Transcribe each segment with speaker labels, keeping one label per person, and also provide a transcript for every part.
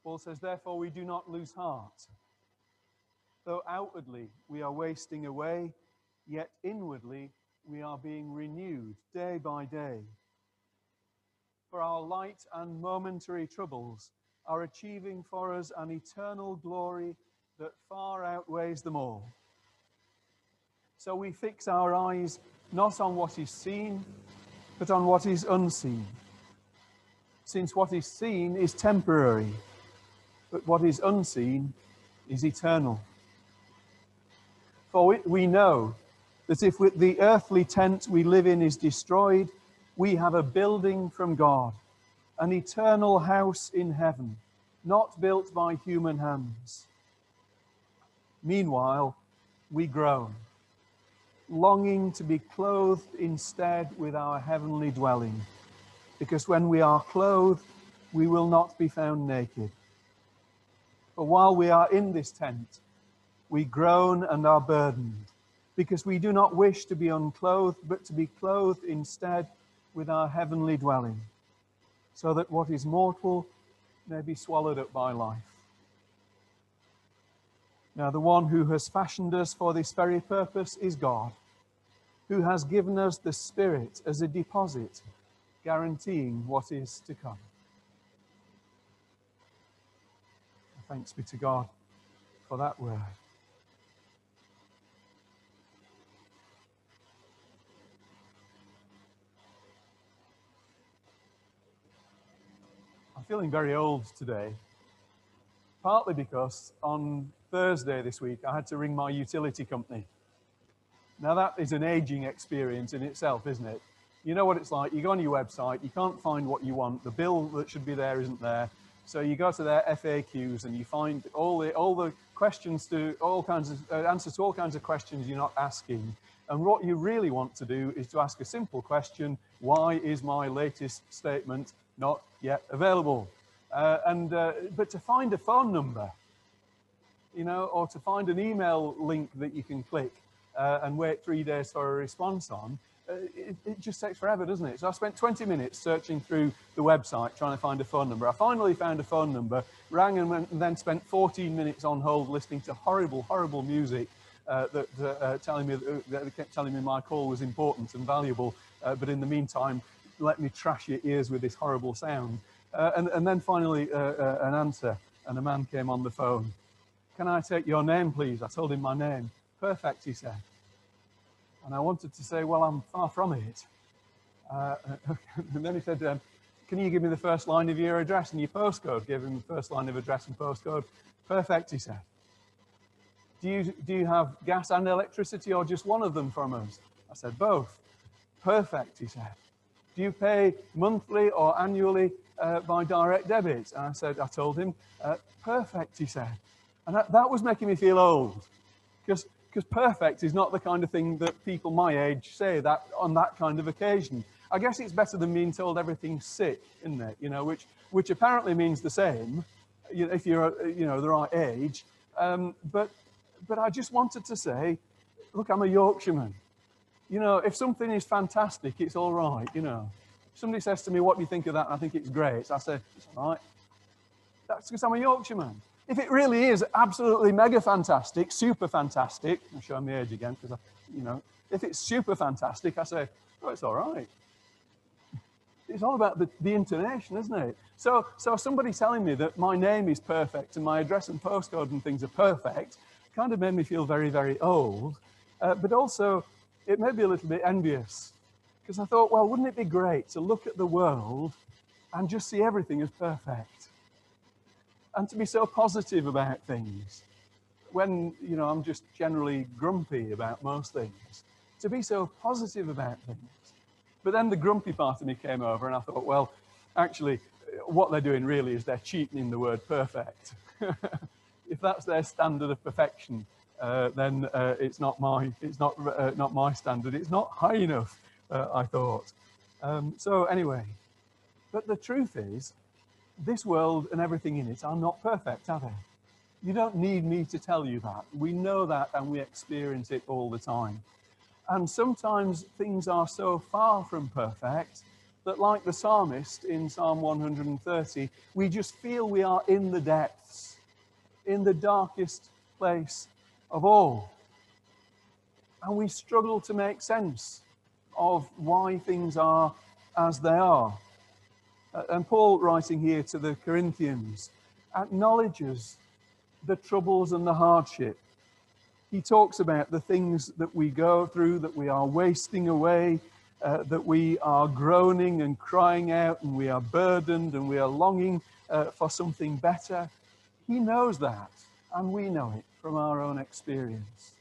Speaker 1: Paul says, therefore we do not lose heart. Though outwardly we are wasting away, yet inwardly we are being renewed day by day. For our light and momentary troubles are achieving for us an eternal glory that far outweighs them all. So we fix our eyes not on what is seen, but on what is unseen. Since what is seen is temporary, but what is unseen is eternal. For we know that if the earthly tent we live in is destroyed, we have a building from God, an eternal house in heaven, not built by human hands. Meanwhile, we groan, longing to be clothed instead with our heavenly dwelling, because when we are clothed, we will not be found naked. For while we are in this tent, we groan and are burdened, because we do not wish to be unclothed, but to be clothed instead with our heavenly dwelling, so that what is mortal may be swallowed up by life. Now, the one who has fashioned us for this very purpose is God, who has given us the Spirit as a deposit, guaranteeing what is to come. Thanks be to God for that word. I'm feeling very old today, partly because on Thursday this week I had to ring my utility company. Now that is an aging experience in itself, isn't it? You know what it's like. You go on your website, you can't find what you want. The bill that should be there isn't there. So you go to their FAQs and you find all the questions to all kinds of answers to all kinds of questions you're not asking. And what you really want to do is to ask a simple question: why is my latest statement not yet available? But to find a phone number, you know, or to find an email link that you can click and wait 3 days for a response on, it just takes forever, doesn't it? So I spent 20 minutes searching through the website trying to find a phone number. I finally found a phone number, rang and then spent 14 minutes on hold listening to horrible, horrible music that kept telling me my call was important and valuable, but in the meantime, let me trash your ears with this horrible sound. And then finally an answer, and a man came on the phone. Can I take your name, please? I told him my name. Perfect, he said. And I wanted to say, well, I'm far from it. And then he said, can you give me the first line of your address and your postcode? Gave him the first line of address and postcode. Perfect, he said. Do you have gas and electricity, or just one of them from us? I said, both. Perfect, he said. Do you pay monthly or annually by direct debit? And I told him, perfect, he said. And that was making me feel old, because perfect is not the kind of thing that people my age say that on that kind of occasion. I guess it's better than being told everything's sick, isn't it? You know, which apparently means the same, if you're the right age. But I just wanted to say, look, I'm a Yorkshireman. You know, if something is fantastic, it's all right. You know, if somebody says to me, "What do you think of that?" and I think it's great, I say, "It's all right." That's because I'm a Yorkshireman. If it really is absolutely mega fantastic, super fantastic, I'm showing my age again because, if it's super fantastic, I say, oh, it's all right. It's all about the intonation, isn't it? So somebody telling me that my name is perfect and my address and postcode and things are perfect kind of made me feel very, very old. But also, it made me a little bit envious, because I thought, well, wouldn't it be great to look at the world and just see everything as perfect? And to be so positive about things when, I'm just generally grumpy about most things. To be so positive about things. But then the grumpy part of me came over and I thought, well, actually, what they're doing really is they're cheapening the word perfect. If that's their standard of perfection, then it's not my standard. It's not high enough, I thought. So anyway, but the truth is, this world and everything in it are not perfect, are they? You don't need me to tell you that. We know that and we experience it all the time. And sometimes things are so far from perfect that, like the psalmist in Psalm 130, we just feel we are in the depths, in the darkest place of all. And we struggle to make sense of why things are as they are. And Paul, writing here to the Corinthians, acknowledges the troubles and the hardship. He talks about the things that we go through, that we are wasting away, that we are groaning and crying out, and we are burdened and we are longing for something better. He knows that, and we know it from our own experience.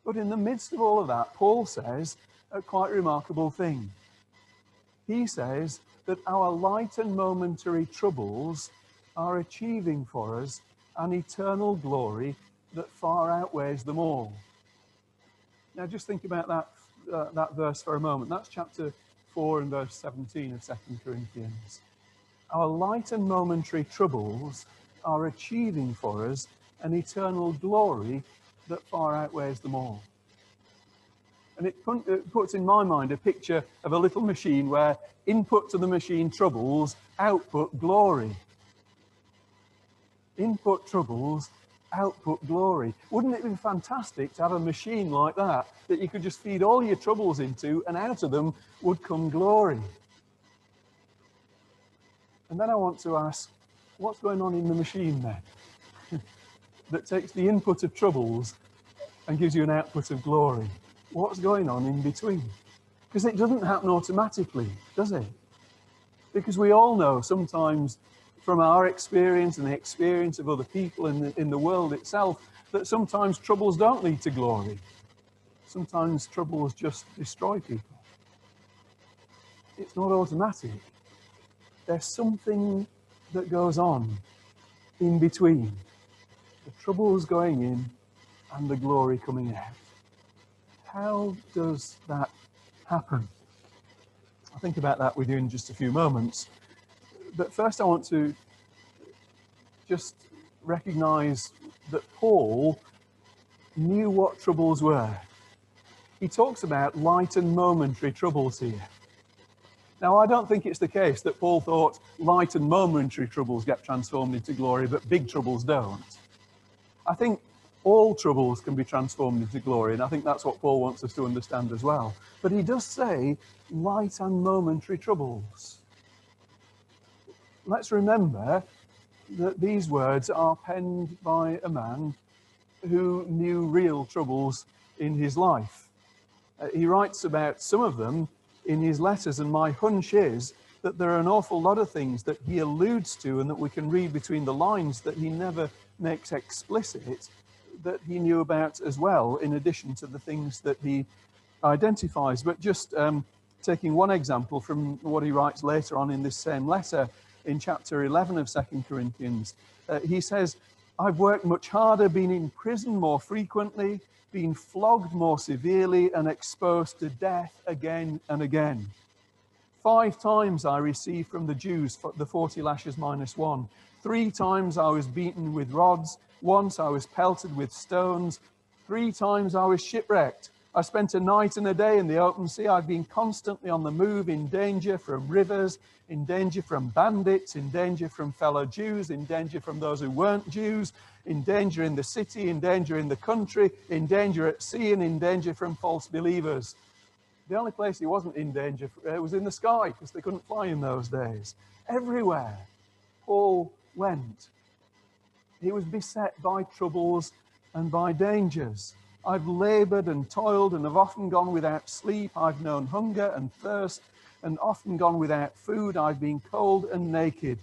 Speaker 1: But in the midst of all of that, Paul says a quite remarkable thing. He says that our light and momentary troubles are achieving for us an eternal glory that far outweighs them all. Now just think about that verse for a moment. That's chapter 4 and verse 17 of 2 Corinthians. Our light and momentary troubles are achieving for us an eternal glory that far outweighs them all. And it puts in my mind a picture of a little machine where input to the machine troubles, output glory. Input troubles, output glory. Wouldn't it be fantastic to have a machine like that you could just feed all your troubles into, and out of them would come glory? And then I want to ask, what's going on in the machine then that takes the input of troubles and gives you an output of glory? What's going on in between? Because it doesn't happen automatically, does it? Because we all know sometimes from our experience and the experience of other people in the world itself that sometimes troubles don't lead to glory. Sometimes troubles just destroy people. It's not automatic. There's something that goes on in between the troubles going in and the glory coming out. How does that happen? I'll think about that with you in just a few moments. But first I want to just recognize that Paul knew what troubles were. He talks about light and momentary troubles here. Now, I don't think it's the case that Paul thought light and momentary troubles get transformed into glory, but big troubles don't. I think all troubles can be transformed into glory, and I think that's what Paul wants us to understand as well. But he does say light and momentary troubles. Let's remember that these words are penned by a man who knew real troubles in his life. He writes about some of them in his letters, and my hunch is that there are an awful lot of things that he alludes to and that we can read between the lines that he never makes explicit, that he knew about as well, in addition to the things that he identifies. But just taking one example from what he writes later on in this same letter, in chapter 11 of 2 Corinthians, he says, I've worked much harder, been in prison more frequently, been flogged more severely, and exposed to death again and again. 5 times I received from the Jews the 40 lashes minus 1. 3 times I was beaten with rods. Once I was pelted with stones. 3 times I was shipwrecked. I spent a night and a day in the open sea. I've been constantly on the move, in danger from rivers, in danger from bandits, in danger from fellow Jews, in danger from those who weren't Jews, in danger in the city, in danger in the country, in danger at sea, and in danger from false believers. The only place he wasn't in danger was in the sky, because they couldn't fly in those days. Everywhere Paul went, he was beset by troubles and by dangers. I've labored and toiled and have often gone without sleep. I've known hunger and thirst and often gone without food. I've been cold and naked.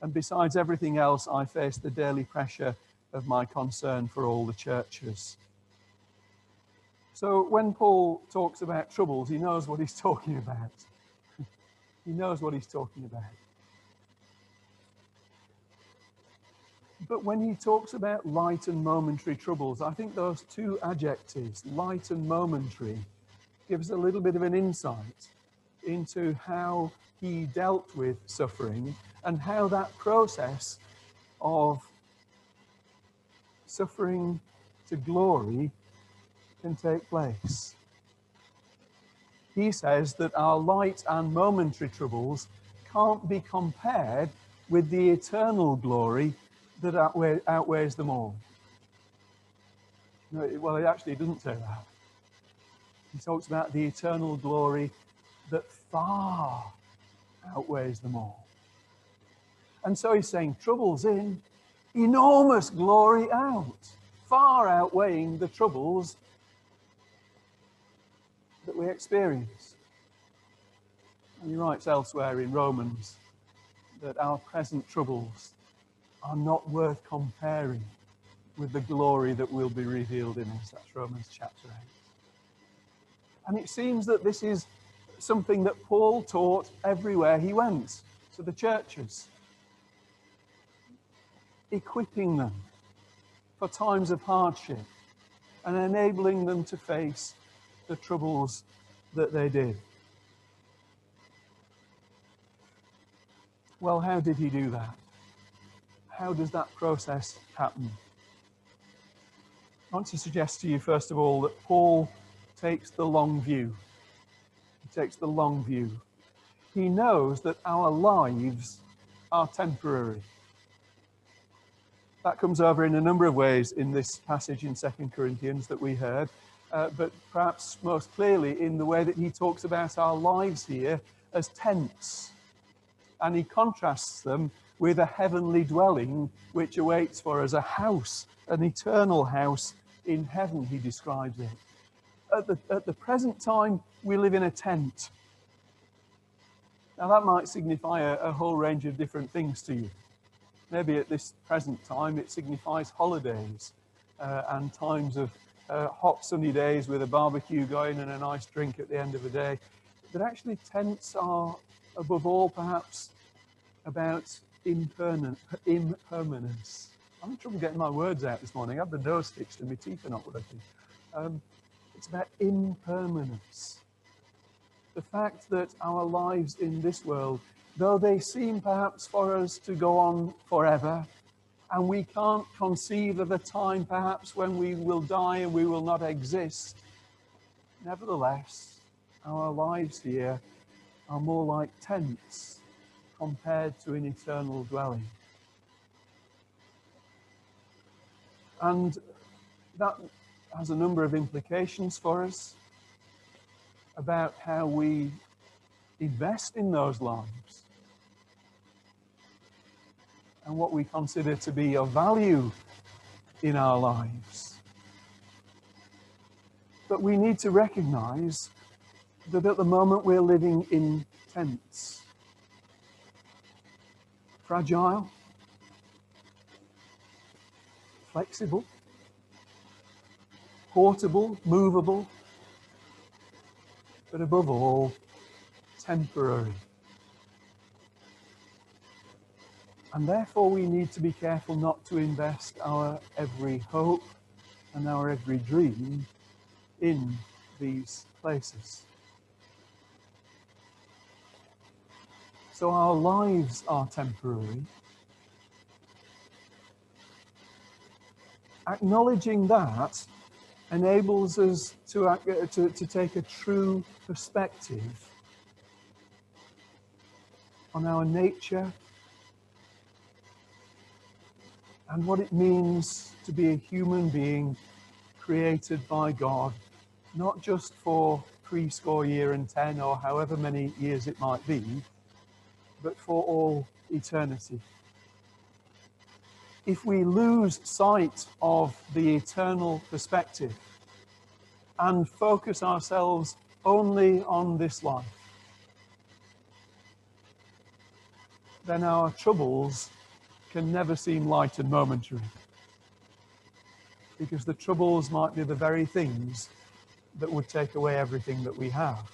Speaker 1: And besides everything else, I face the daily pressure of my concern for all the churches. So when Paul talks about troubles, he knows what he's talking about. He knows what he's talking about. But when he talks about light and momentary troubles, I think those 2 adjectives, light and momentary, gives a little bit of an insight into how he dealt with suffering and how that process of suffering to glory can take place. He says that our light and momentary troubles can't be compared with the eternal glory that outweighs them all. No, well, he actually doesn't say that. He talks about the eternal glory that far outweighs them all. And so he's saying troubles in, enormous glory out, far outweighing the troubles that we experience. And he writes elsewhere in Romans that our present troubles are not worth comparing with the glory that will be revealed in us. That's Romans chapter 8. And it seems that this is something that Paul taught everywhere he went, to the churches, equipping them for times of hardship and enabling them to face the troubles that they did. Well, how did he do that? How does that process happen? I want to suggest to you, first of all, that Paul takes the long view. He takes the long view. He knows that our lives are temporary. That comes over in a number of ways in this passage in 2 Corinthians that we heard, but perhaps most clearly in the way that he talks about our lives here as tents. And he contrasts them with a heavenly dwelling which awaits for us, a house, an eternal house in heaven, he describes it. At the present time, we live in a tent. Now that might signify a whole range of different things to you. Maybe at this present time it signifies holidays and times of hot sunny days with a barbecue going and a nice drink at the end of the day. But actually tents are, above all, perhaps about impermanence. I'm in trouble getting my words out this morning. I have the nose fixed and my teeth are not working. It's about impermanence. The fact that our lives in this world, though they seem perhaps for us to go on forever, and we can't conceive of a time perhaps when we will die and we will not exist, nevertheless, our lives here are more like tents compared to an eternal dwelling. And that has a number of implications for us about how we invest in those lives and what we consider to be of value in our lives. But we need to recognize that at the moment we're living in tents. Fragile, flexible, portable, movable, but above all, temporary. And therefore we need to be careful not to invest our every hope and our every dream in these places. So our lives are temporary. Acknowledging that enables us to take a true perspective on our nature and what it means to be a human being created by God, not just for 70 years and 10 or however many years it might be, but for all eternity. If we lose sight of the eternal perspective and focus ourselves only on this life, then our troubles can never seem light and momentary, because the troubles might be the very things that would take away everything that we have.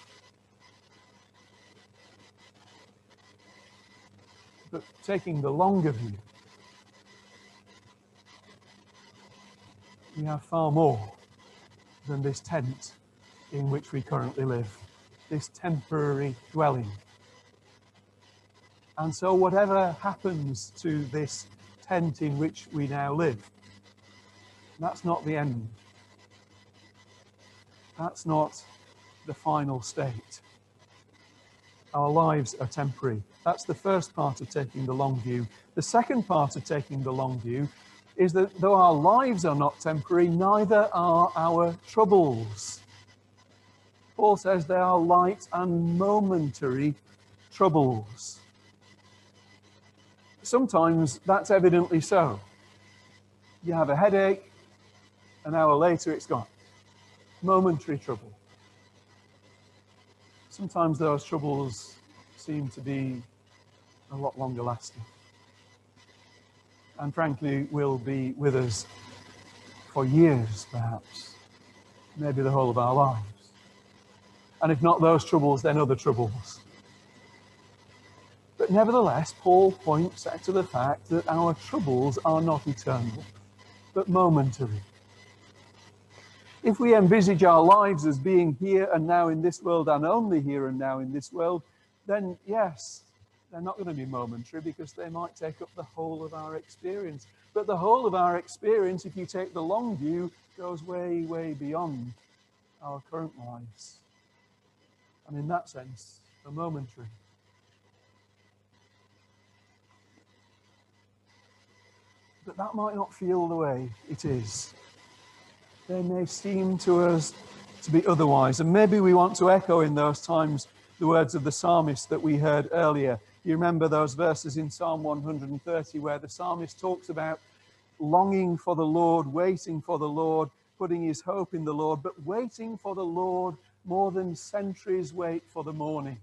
Speaker 1: But taking the longer view, we have far more than this tent in which we currently live, this temporary dwelling. And so whatever happens to this tent in which we now live, that's not the end. That's not the final state. Our lives are temporary. That's the first part of taking the long view. The second part of taking the long view is that though our lives are not temporary, neither are our troubles. Paul says they are light and momentary troubles. Sometimes that's evidently so. You have a headache, an hour later it's gone. Momentary trouble. Sometimes those troubles seem to be a lot longer lasting. And frankly, will be with us for years, perhaps. Maybe the whole of our lives. And if not those troubles, then other troubles. But nevertheless, Paul points to the fact that our troubles are not eternal, but momentary. If we envisage our lives as being here and now in this world and only here and now in this world, then yes, they're not going to be momentary because they might take up the whole of our experience. But the whole of our experience, if you take the long view, goes way, way beyond our current lives. And in that sense, they're momentary. But that might not feel the way it is. They may seem to us to be otherwise. And maybe we want to echo in those times the words of the psalmist that we heard earlier. You remember those verses in Psalm 130 where the psalmist talks about longing for the Lord, waiting for the Lord, putting his hope in the Lord, but waiting for the Lord more than centuries wait for the morning.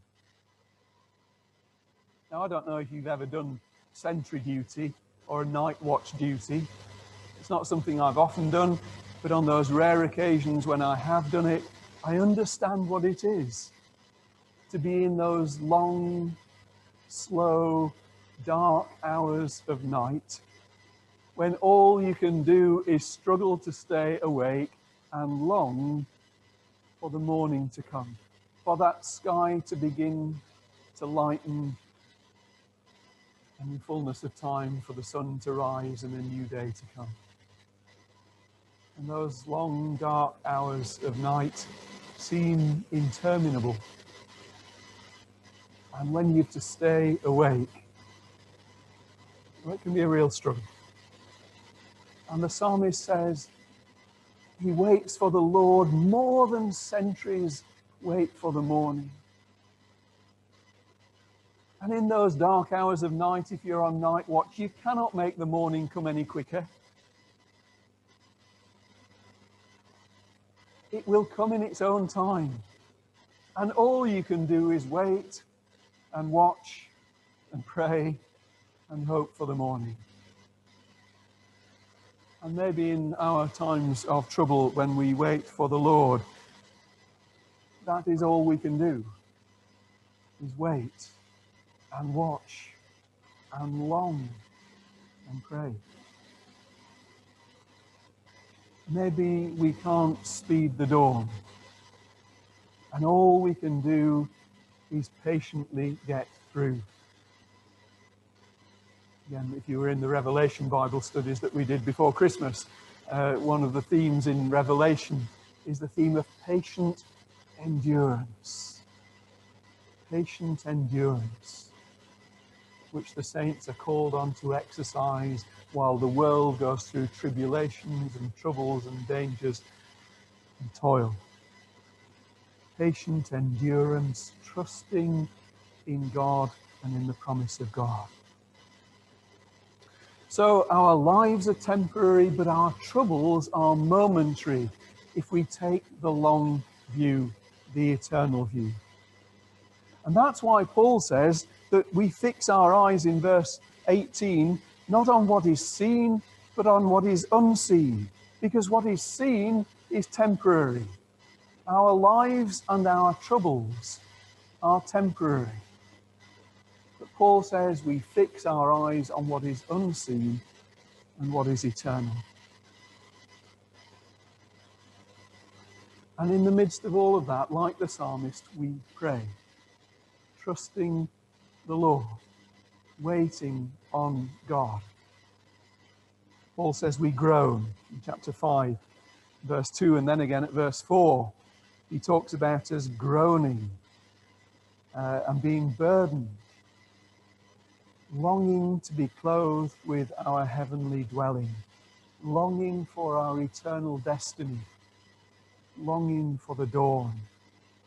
Speaker 1: Now, I don't know if you've ever done sentry duty or a night watch duty. It's not something I've often done, but on those rare occasions when I have done it, I understand what it is to be in those long, slow, dark hours of night when all you can do is struggle to stay awake and long for the morning to come, for that sky to begin to lighten, and in fullness of time for the sun to rise and a new day to come. And those long, dark hours of night seem interminable. And when you have to stay awake, well, it can be a real struggle. And the psalmist says, he waits for the Lord more than centuries wait for the morning. And in those dark hours of night, if you're on night watch, you cannot make the morning come any quicker. It will come in its own time. And all you can do is wait and watch and pray and hope for the morning. And maybe in our times of trouble when we wait for the Lord, that is all we can do, is wait and watch and long and pray. Maybe we can't speed the dawn, and all we can do is patiently get through. Again, if you were in the Revelation Bible studies that we did before Christmas, one of the themes in Revelation is the theme of patient endurance. Patient endurance, which the saints are called on to exercise while the world goes through tribulations and troubles and dangers and toil. Patient endurance, trusting in God and in the promise of God. So our lives are temporary, but our troubles are momentary if we take the long view, the eternal view. And that's why Paul says that we fix our eyes in verse 18, not on what is seen, but on what is unseen. Because what is seen is temporary. Our lives and our troubles are temporary. But Paul says we fix our eyes on what is unseen and what is eternal. And in the midst of all of that, like the psalmist, we pray, trusting the Lord, waiting on God. Paul says we groan in chapter 5, verse 2, and then again at verse 4. He talks about us groaning and being burdened, longing to be clothed with our heavenly dwelling, longing for our eternal destiny, longing for the dawn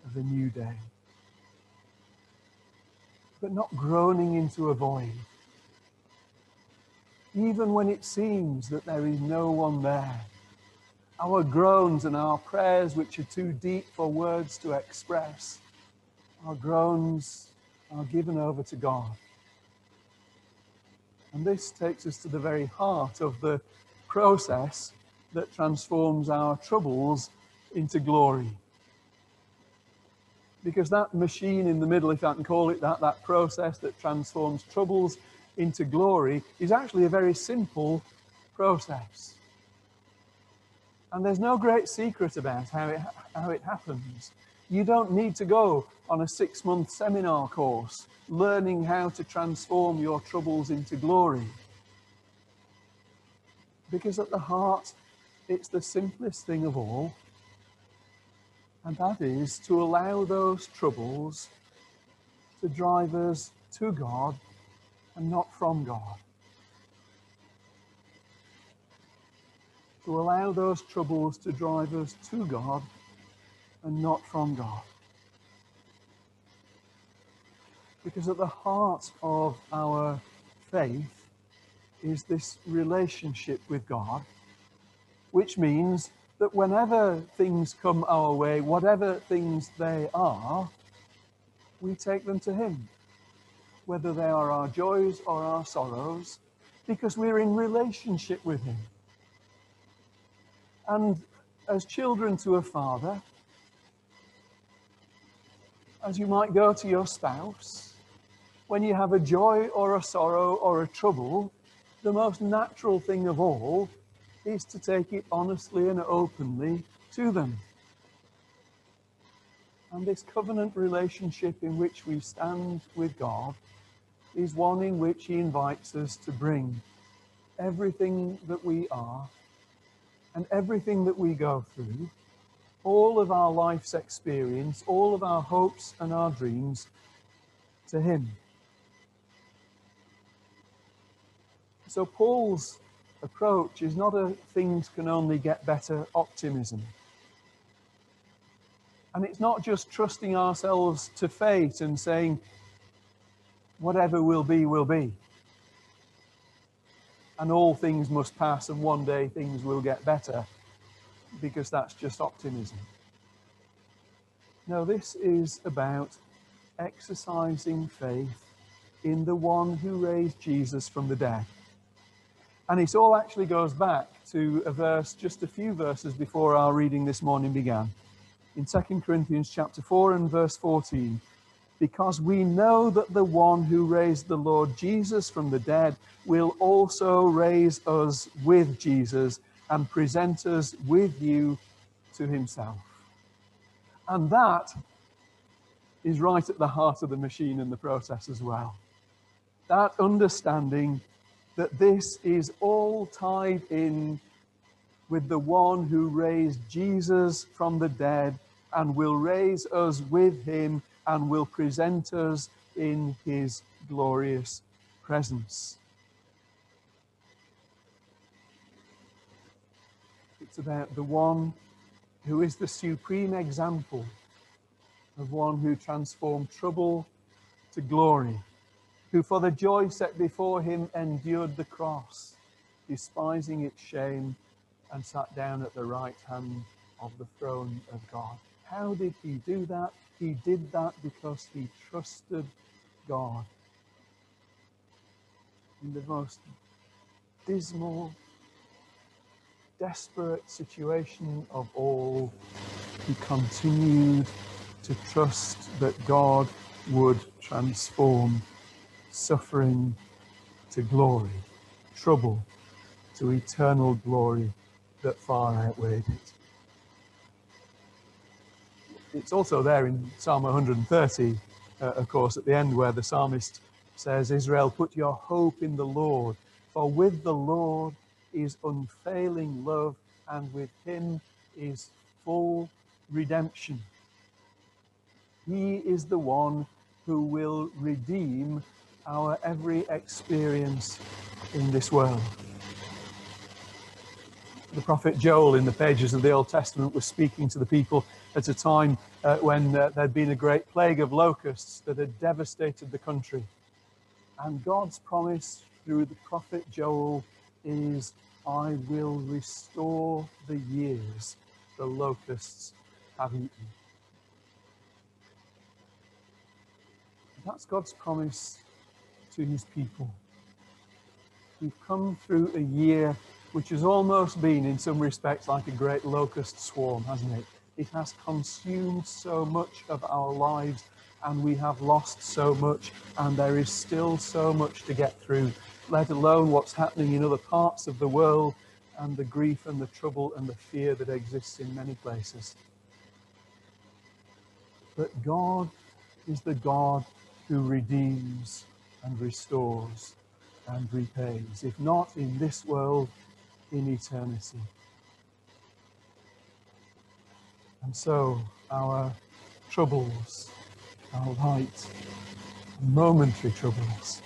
Speaker 1: of a new day. But not groaning into a void, even when it seems that there is no one there. Our groans and our prayers, which are too deep for words to express, our groans are given over to God. And this takes us to the very heart of the process that transforms our troubles into glory. Because that machine in the middle, if I can call it that, that process that transforms troubles into glory, is actually a very simple process. And there's no great secret about how it happens. You don't need to go on a 6-month seminar course learning how to transform your troubles into glory. Because at the heart, it's the simplest thing of all, and that is to allow those troubles to drive us to God and not from God. To allow those troubles to drive us to God and not from God. Because at the heart of our faith is this relationship with God, which means that whenever things come our way, whatever things they are, we take them to Him, whether they are our joys or our sorrows, because we're in relationship with Him. And as children to a father, as you might go to your spouse, when you have a joy or a sorrow or a trouble, the most natural thing of all is to take it honestly and openly to them. And this covenant relationship in which we stand with God is one in which He invites us to bring everything that we are and everything that we go through, all of our life's experience, all of our hopes and our dreams, to Him. So Paul's approach is not a things can only get better optimism. And it's not just trusting ourselves to fate and saying, whatever will be, will be. And all things must pass and one day things will get better, because that's just optimism. No, this is about exercising faith in the one who raised Jesus from the dead. And it all actually goes back to a verse just a few verses before our reading this morning began. In 2 Corinthians chapter 4 and verse 14, because we know that the one who raised the Lord Jesus from the dead will also raise us with Jesus and present us with you to Himself. And that is right at the heart of the machine and the process as well. That understanding that this is all tied in with the one who raised Jesus from the dead and will raise us with Him and will present us in His glorious presence. It's about the one who is the supreme example of one who transformed trouble to glory, who for the joy set before Him endured the cross, despising its shame, and sat down at the right hand of the throne of God. How did He do that? He did that because He trusted God. In the most dismal, desperate situation of all, He continued to trust that God would transform suffering to glory, trouble to eternal glory that far outweighed it. It's also there in Psalm 130, of course, at the end where the psalmist says, Israel, put your hope in the Lord, for with the Lord is unfailing love, and with Him is full redemption. He is the one who will redeem our every experience in this world. The prophet Joel in the pages of the Old Testament was speaking to the people at a time when there'd been a great plague of locusts that had devastated the country. And God's promise through the prophet Joel is, I will restore the years the locusts have eaten. That's God's promise to his people. We've come through a year which has almost been, in some respects, like a great locust swarm, hasn't it? It has consumed so much of our lives, and we have lost so much, and there is still so much to get through, let alone what's happening in other parts of the world, and the grief and the trouble and the fear that exists in many places. But God is the God who redeems and restores and repays, if not in this world, in eternity. And so our troubles, our light, momentary troubles,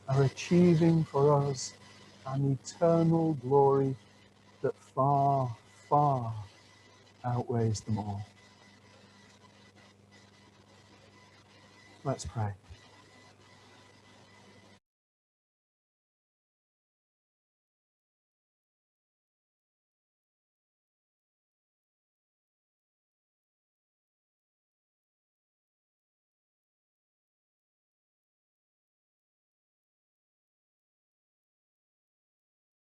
Speaker 1: are achieving for us an eternal glory that far, far outweighs them all. Let's pray.